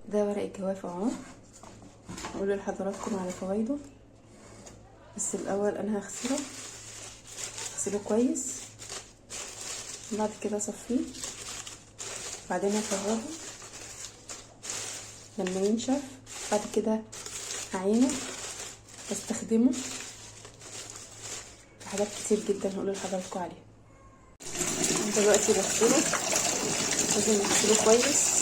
ده ورق الجوافة اهو. اقول لحضراتكم على فوائده، بس الاول انا هغسله كويس، بعد كده اصفيه، بعدين هفرده لما ينشف، بعد كده هعينه واستخدمه في حاجات كتير جدا هقول لحضراتكم عليها. دلوقتي بغسله، لازم اغسله كويس،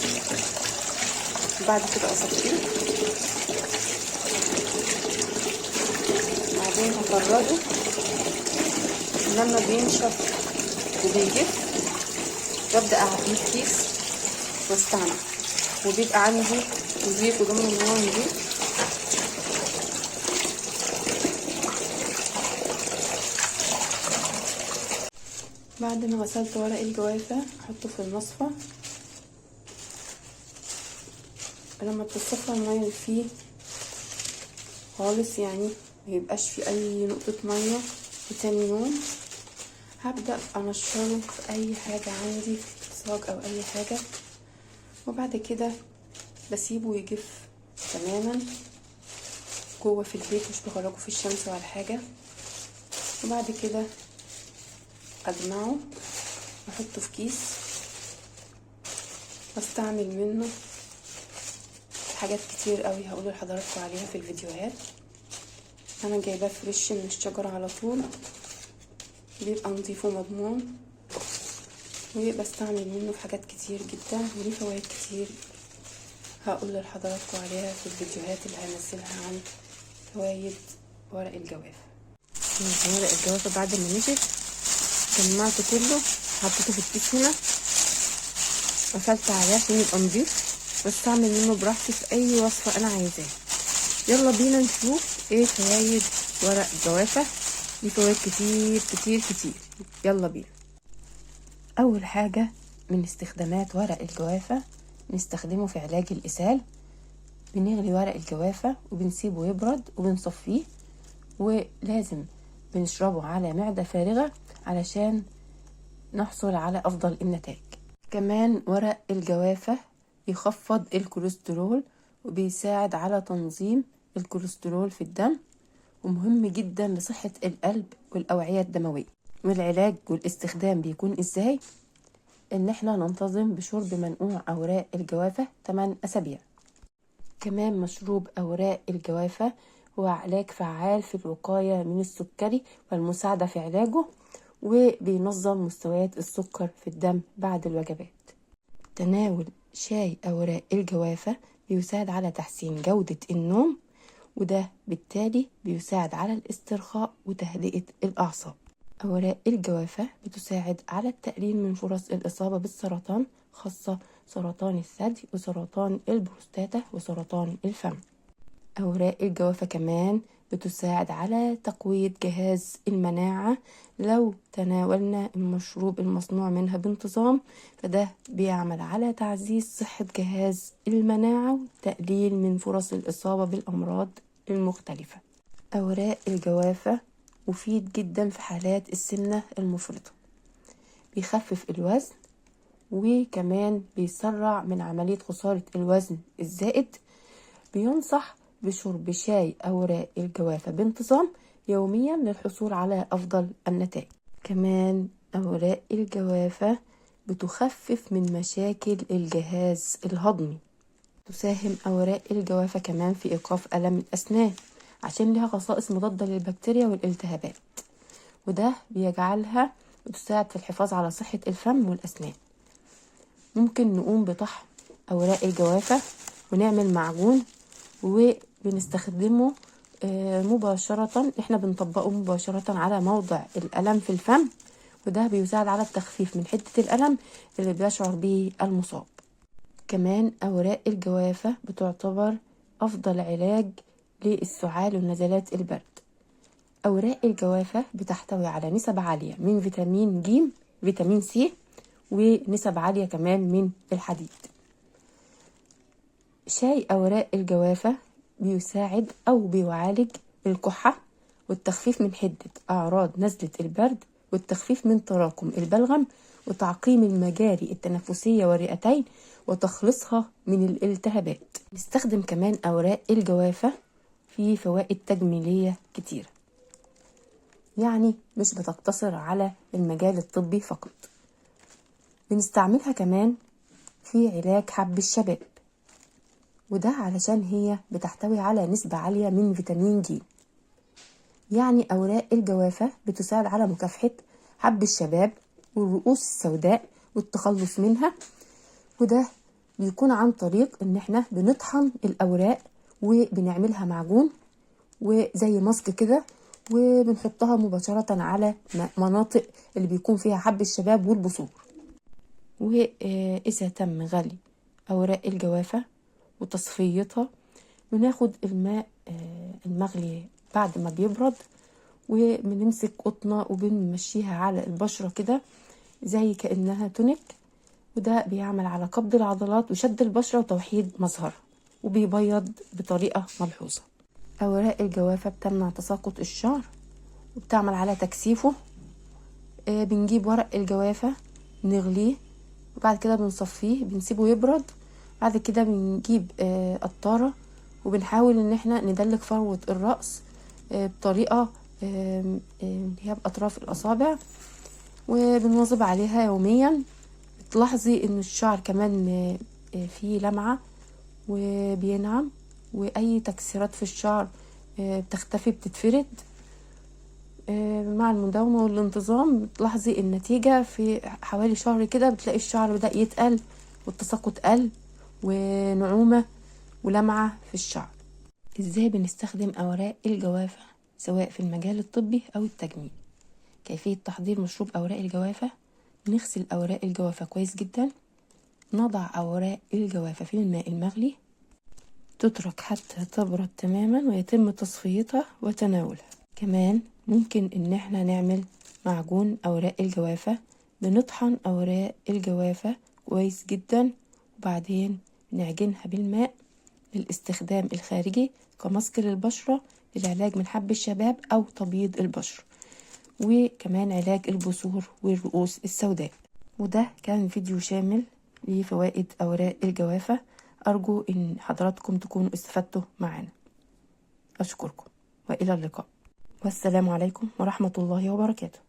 بعد كده اصفيه، بعدين هفرده لما بينشف وبيجف ببدأ اعبيه في كيس واستعمل، وبيبقى عندي نضيف وضمن ان هو نضيف. بعد ما غسلت ورق الجوافة احطه في المصفى. لما بتصفى المية اللي فيه خالص، يعني ميبقاش فيه اي نقطة مية، وتاني يوم هبدأ انشره في اي حاجة عندي، صاج او اي حاجة، وبعد كده بسيبه يجف تماما جوه في البيت، مش بخرجه في الشمس ولا حاجة. وبعد كده اجمعه واحطه في كيس واستعمل منه حاجات كتير قوي هقول لحضراتكم عليها في الفيديوهات. انا جايباه فريش من الشجرة على طول، بيبقى نضيف ومضمون، وبستعمل منه في حاجات كتير جدا، وليه فوائد كتير هقول لحضراتكم عليها في الفيديوهات اللي هنزلها عن فوائد ورق الجوافة. ورق الجوافة بعد ما نشف جمعته كله، حطيته في الكيس هنا، قفلت عليه عشان يبقى نضيف، واستعمل منه براحتي في اي وصفة انا عايزاه. يلا بينا نشوف ايه فوائد ورق الجوافة. ليه فوائد كتير كتير كتير، يلا بينا. اول حاجة من استخدامات ورق الجوافة، نستخدمه في علاج الاسهال. بنغلي ورق الجوافة وبنسيبه يبرد وبنصفيه، ولازم بنشربه على معدة فارغة علشان نحصل على افضل النتائج. كمان ورق الجوافة بيخفض الكوليسترول وبيساعد على تنظيم الكوليسترول في الدم، ومهم جدا لصحة القلب والأوعية الدموية. والعلاج والاستخدام بيكون ازاي؟ ان احنا ننتظم بشرب منقوع اوراق الجوافة 8 اسابيع. كمان مشروب اوراق الجوافة هو علاج فعال في الوقاية من السكري والمساعدة في علاجه، وبينظم مستويات السكر في الدم بعد الوجبات. تناول شاي اوراق الجوافة بيساعد على تحسين جودة النوم، وده بالتالي بيساعد على الاسترخاء وتهدئة الأعصاب. أوراق الجوافة بتساعد على التقليل من فرص الإصابة بالسرطان، خاصة سرطان الثدي وسرطان البروستاتا وسرطان الفم. أوراق الجوافة كمان بتساعد على تقوية جهاز المناعة. لو تناولنا المشروب المصنوع منها بانتظام، فده بيعمل على تعزيز صحة جهاز المناعة وتقليل من فرص الإصابة بالأمراض المختلفة. أوراق الجوافة مفيد جدا في حالات السمنة المفرطة، بيخفف الوزن، وكمان بيسرع من عملية خسارة الوزن الزائد. بينصح بشرب شاي أوراق الجوافة بانتظام يوميا للحصول على أفضل النتائج. كمان أوراق الجوافة بتخفف من مشاكل الجهاز الهضمي. تساهم أوراق الجوافة كمان في إيقاف ألم الأسنان، عشان لها خصائص مضادة للبكتيريا والالتهابات، وده بيجعلها بتساعد في الحفاظ على صحة الفم والأسنان. ممكن نقوم بطحن أوراق الجوافة ونعمل معجون وبنستخدمه مباشرة، احنا بنطبقه مباشرة على موضع الألم في الفم، وده بيساعد على التخفيف من حدة الألم اللي بيشعر به المصاب. كمان أوراق الجوافة بتعتبر أفضل علاج للسعال ونزلات البرد. أوراق الجوافة بتحتوي على نسب عالية من فيتامين ج، فيتامين سي، ونسب عالية كمان من الحديد. شاي أوراق الجوافة بيساعد أو بيعالج الكحة والتخفيف من حدة أعراض نزلة البرد، والتخفيف من تراكم البلغم، وتعقيم المجاري التنفسية والرئتين، وتخليصها من الالتهابات. نستخدم كمان أوراق الجوافة في فوائد تجميلية كتيرة، يعني مش بتقتصر على المجال الطبي فقط. بنستعملها كمان في علاج حب الشباب، وده علشان هي بتحتوي على نسبة عالية من فيتامين ج. يعني أوراق الجوافة بتساعد على مكافحة حب الشباب والرؤوس السوداء والتخلص منها، وده بيكون عن طريق ان احنا بنطحن الأوراق وبنعملها معجون وزي ماسك كده، وبنحطها مباشرة على مناطق اللي بيكون فيها حب الشباب والبثور. وإذا تم غلي أوراق الجوافة وتصفيتها، بناخد الماء المغلي بعد ما بيبرد، وبنمسك قطنة وبنمشيها على البشرة كده زي كأنها تونيك، وده بيعمل على قبض العضلات وشد البشرة وتوحيد مظهرها، وبيبيض بطريقة ملحوظة. أوراق الجوافة بتمنع تساقط الشعر وبتعمل على تكثيفه. بنجيب ورق الجوافة نغليه، وبعد كده بنصفيه بنسيبه يبرد. بعد كده بنجيب قطارة وبنحاول ان احنا ندلك فروة الرأس بطريقة هي بأطراف الأصابع، وبنواظب عليها يوميا. بتلاحظي ان الشعر كمان فيه لمعة وبينعم، واي تكسيرات في الشعر بتختفي بتتفرد. مع المداومة والانتظام بتلاحظي النتيجة في حوالي شهر كده، بتلاقي الشعر بدأ يتقل والتساقط قل ونعومة ولمعة في الشعر. ازاي بنستخدم أوراق الجوافة سواء في المجال الطبي أو التجميل؟ كيفية تحضير مشروب أوراق الجوافة: نغسل أوراق الجوافة كويس جدا، نضع أوراق الجوافة في الماء المغلي، تترك حتى تبرد تماما ويتم تصفيتها وتناولها. كمان ممكن ان احنا نعمل معجون أوراق الجوافة، بنطحن أوراق الجوافة كويس جدا وبعدين نعجنها بالماء للاستخدام الخارجي كماسك للبشرة للعلاج من حب الشباب أو تبييض البشرة، وكمان علاج البثور والرؤوس السوداء. وده كان فيديو شامل لفوائد أوراق الجوافة. أرجو إن حضراتكم تكونوا استفدتوا معنا. أشكركم وإلى اللقاء، والسلام عليكم ورحمة الله وبركاته.